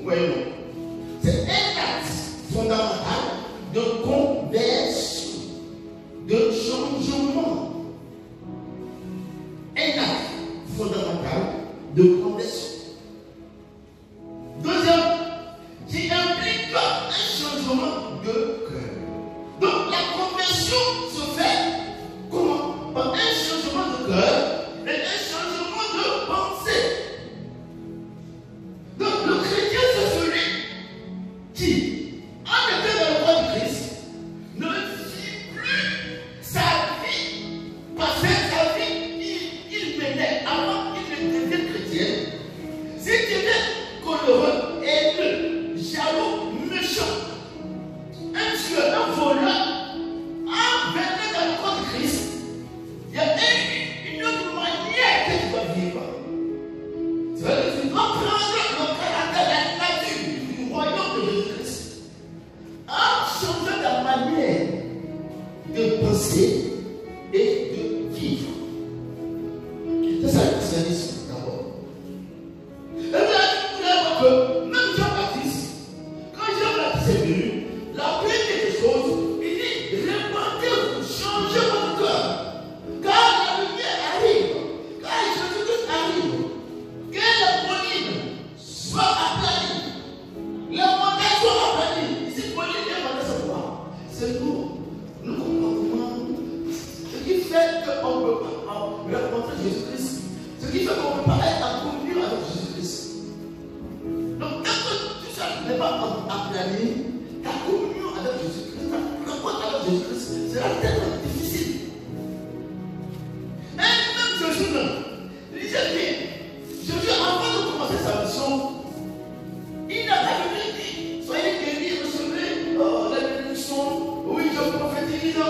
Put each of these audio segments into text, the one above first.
Oui, non. C'est un acte fondamental de conversion, de changement. Un acte fondamental de conversion. Deuxième, qui implique un changement de cœur. Donc la conversion se fait comment? Par un changement de cœur et un changement de pensée. Donc le chrétien, c'est celui qui, en étant dans le corps de Christ, ne vit plus sa vie, parce que sa vie, il menait avant qu'il ne devienne chrétien. S'il était coloreux, haineux, jaloux, méchant, un tueur, un voleur, en venant dans le corps de Christ, il y a une autre manière que tu dois vivre. C'est-à-dire que tu dois prendre le caractère, la nature du royaume de Jésus-Christ en changeant ta manière de penser et de vivre. C'est ça le christianisme d'abord. Et vous allez voir que même Jean-Baptiste, quand Jean-Baptiste est venu, la première des choses, il dit répandez-vous, changez votre cœur. Car la lumière arrive, car Jésus-Christ arrive, que la colline soit aplanie, la montagne soit aplanie. Ici, colline et montagne, c'est quoi? C'est nous. Nous comprenons ce qui fait qu'on ne peut pas rencontrer Jésus-Christ, ce qui fait qu'on ne peut pas être en communion avec Jésus-Christ. Donc, tant que tout ça n'est pas aplani, ta communion avec Jésus-Christ, ta rencontre avec Jésus-Christ sera tellement difficile. Et même Jésus, lisez bien, Jésus, avant de commencer sa mission, il n'a pas dit, soyez guéris, recevez la bénédiction, oui, je prophétise.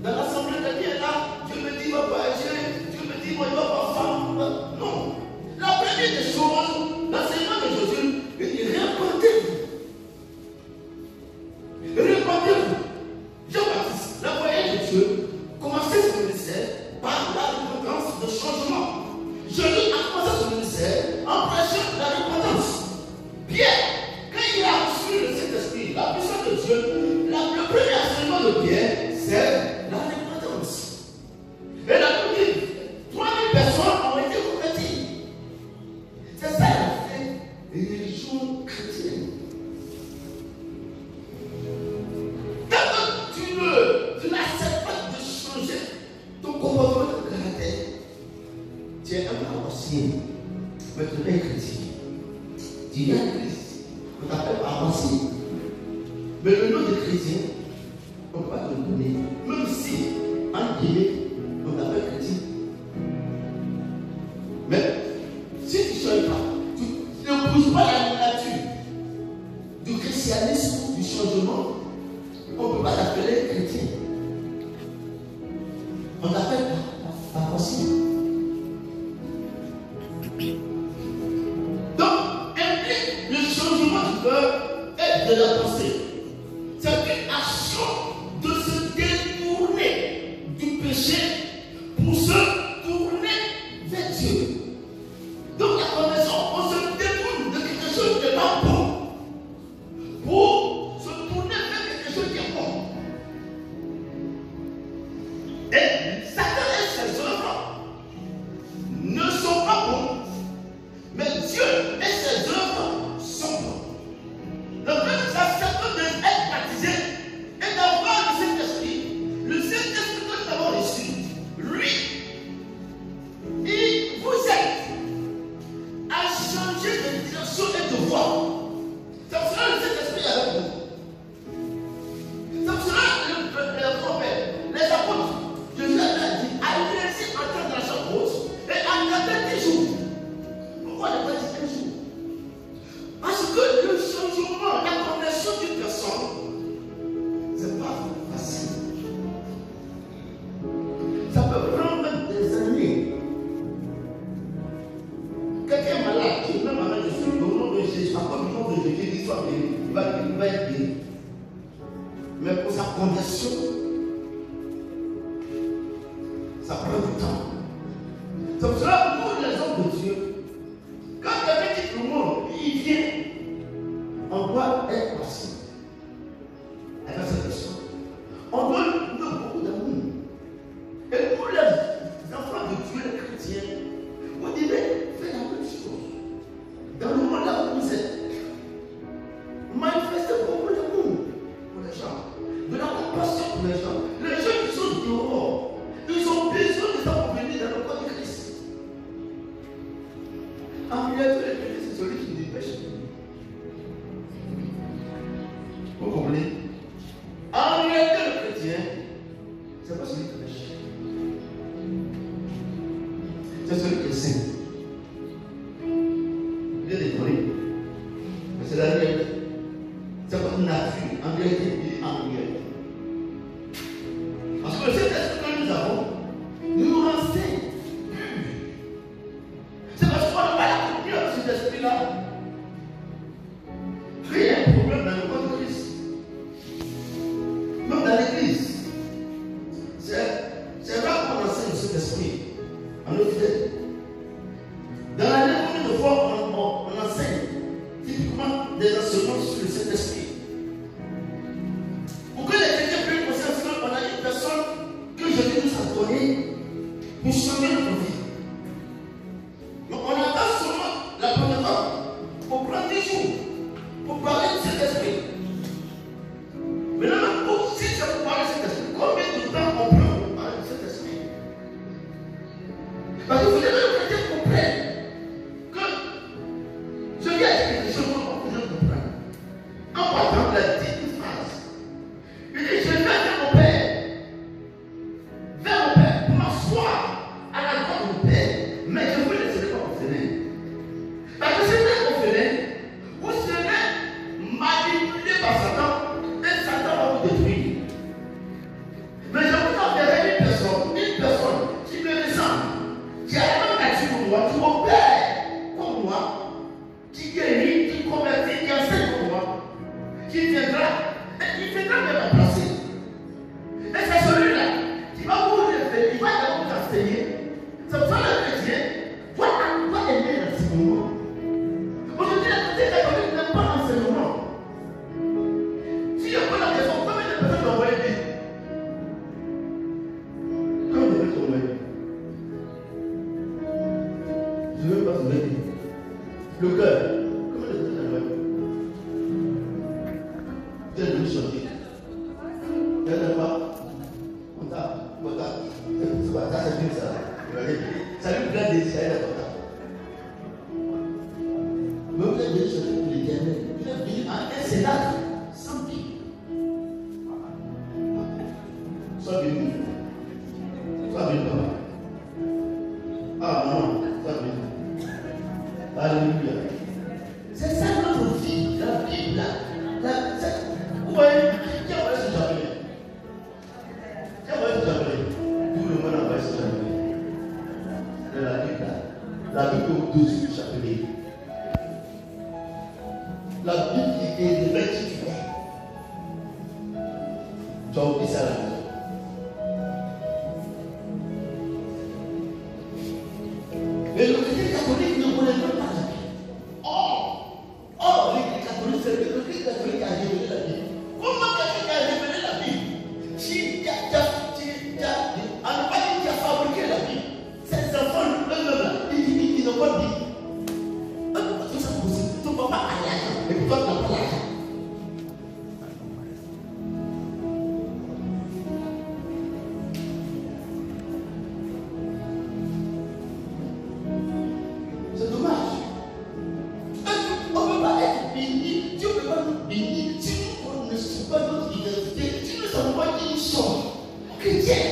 Dans l'assemblée de Dieu là, Dieu me dit, va pas agir, Dieu me dit, moi, il va pas faire. Non. La première des choses, l'enseignement de Jésus, il dit, répandez-vous. Répandez-vous. Jean-Baptiste, l'envoyé de Dieu, commençait son ministère par la repentance de changement. Jésus a commencé son ministère en prêchant la repentance. Pierre, quand il a reçu le Saint-Esprit, la puissance de Dieu, le premier enseignement de Pierre, c'est la repentance. Et la première, 3000 personnes ont été converties. C'est ça la vraie religion chrétienne. Tant que tu n'acceptes pas de changer ton comportement de caractère, tu es un avancé, mais tu n'es chrétien. Tu viens à Christ, on t'appelle avancé. Mais le nom de chrétien, on ne peut pas te le donner. Même si, en Guinée, on t'appelle chrétien. Mais si tu ne changes pas, tu ne bouges pas la nature du christianisme, du changement, on ne peut pas t'appeler chrétien. On t'appelle avancé. Donc, implique le changement du cœur et de la pensée. C'est une action de se détourner du péché pour se tourner vers Dieu. Donc la conversion, on se détourne de quelque chose qui n'est pas bon pour se tourner vers quelque chose qui est bon. Et Satan et ses œuvres ne sont pas bons, mais Dieu et ses œuvres sont bons. Le même Satan de être baptisé et d'avoir le Saint-Esprit. Le Saint-Esprit que nous avons reçu, lui, il vous aide à changer de direction et de voie. Ça sera le Saint-Esprit avec vous. Ça sera le prophète, les apôtres. Jésus a dit, allez-y entrer dans la chambre haute et attendez 10 jours. Pourquoi ne pas dire 1 jour? Parce que le changement, la conversion d'une personne, ce n'est pas facile. Ça peut prendre des années. Quelqu'un est malade, qui est même avec Jésus, au nom de Jésus, à cause du nom de Jésus, il soit guéri, il va être guéri. Mais pour sa conversion, ça prend du temps. C'est pour cela que nous, les hommes de Dieu, quand quelqu'un quitte le monde, il vient. c'est celui qui est saint. Il est décoré. Mais c'est la réalité. C'est votre nature, en réalité, il est en réalité. Parce que le Saint-Esprit que nous avons, nous renseigne. C'est parce qu'on n'a pas la communion de cet esprit-là. Il y a un problème dans le corps de Christ. Même dans l'église. C'est là qu'on enseigne cet esprit. En Occident. Dans la commune de foi, on enseigne typiquement des enseignements sur le Saint-Esprit. Pour que les chrétiens prennent conscience qu'on a une personne que Jésus nous a donnée pour changer notre vie. Donc on attend seulement la première fois pour prendre des jours, pour parler de cet esprit. Maintenant, si c'est pour parler de cet esprit, combien de temps on prend pour parler de cet esprit? Parce que vous devez le chrétien comprendre que je viens à dire quelque chose pour que je comprenne. En partant de la petite phrase, il dit, je vais vers mon Père. Vers mon Père, pour m'asseoir à la droite de mon Père. Mais je vous laisserai pas orphelin. Parce que c'est un orphelin, vous serez manipulé par Satan et Satan va vous détruire. Mais je vous enverrai une personne qui me ressemble, qui a la même nature que moi, qui m'opère comme moi, qui guérit, qui convertit, qui enseigne comme moi, qui viendra, et il viendra me remplacer. Et c'est celui-là qui va vous révéler, il va vous enseigner. C'est pour ça que le chrétien doit aimer l'enseignement. Aujourd'hui, la chrétienne catholique n'aime pas l'enseignement. Si je prends la question, combien de personnes ont envoyé Bible? Combien de personnes ont envoyé Bible? Je ne veux pas se dire. Le cœur. Combien de personnes ont envoyé Bible? Dieu nous chanter. Il n'y en a pas. On t'a. C'est pas ça, c'est bien ça. Ça lui plaît d'essayer la totale. Mais vous avez cherché pour l'Éternel. Il est venu à un sénat sans vie. Sois béni. Sois béni, papa. Ah non, sois béni. Alléluia. C'est ça notre vie, la Bible là. Vous voyez, qui a envoyé ce chapelet? Qui a envoyé ce chapelet? Tout le monde a envoyé ce chapelet. C'est la Bible là. La Bible au-dessus du chapelet. La Bible qui est de rectifier. Tu as oublié ça là. Mais le chrétien catholique ne connaît même pas la Bible. Or, l'Église catholique, c'est l'Église catholique qui a révélé la Bible. Comment quelqu'un qui a révélé la Bible, à ne pas dire qui a fabriqué la Bible, ces enfants eux-mêmes là, ils n'ont pas de Bible. Tout ça possible, ton papa a l'argent, et puis toi tu n'as pas l'argent. C'est dommage. On ne peut pas être béni, Dieu ne peut pas nous bénir si nous ne connaissons pas notre identité, si nous ne savons pas qui nous sommes. Chrétiens.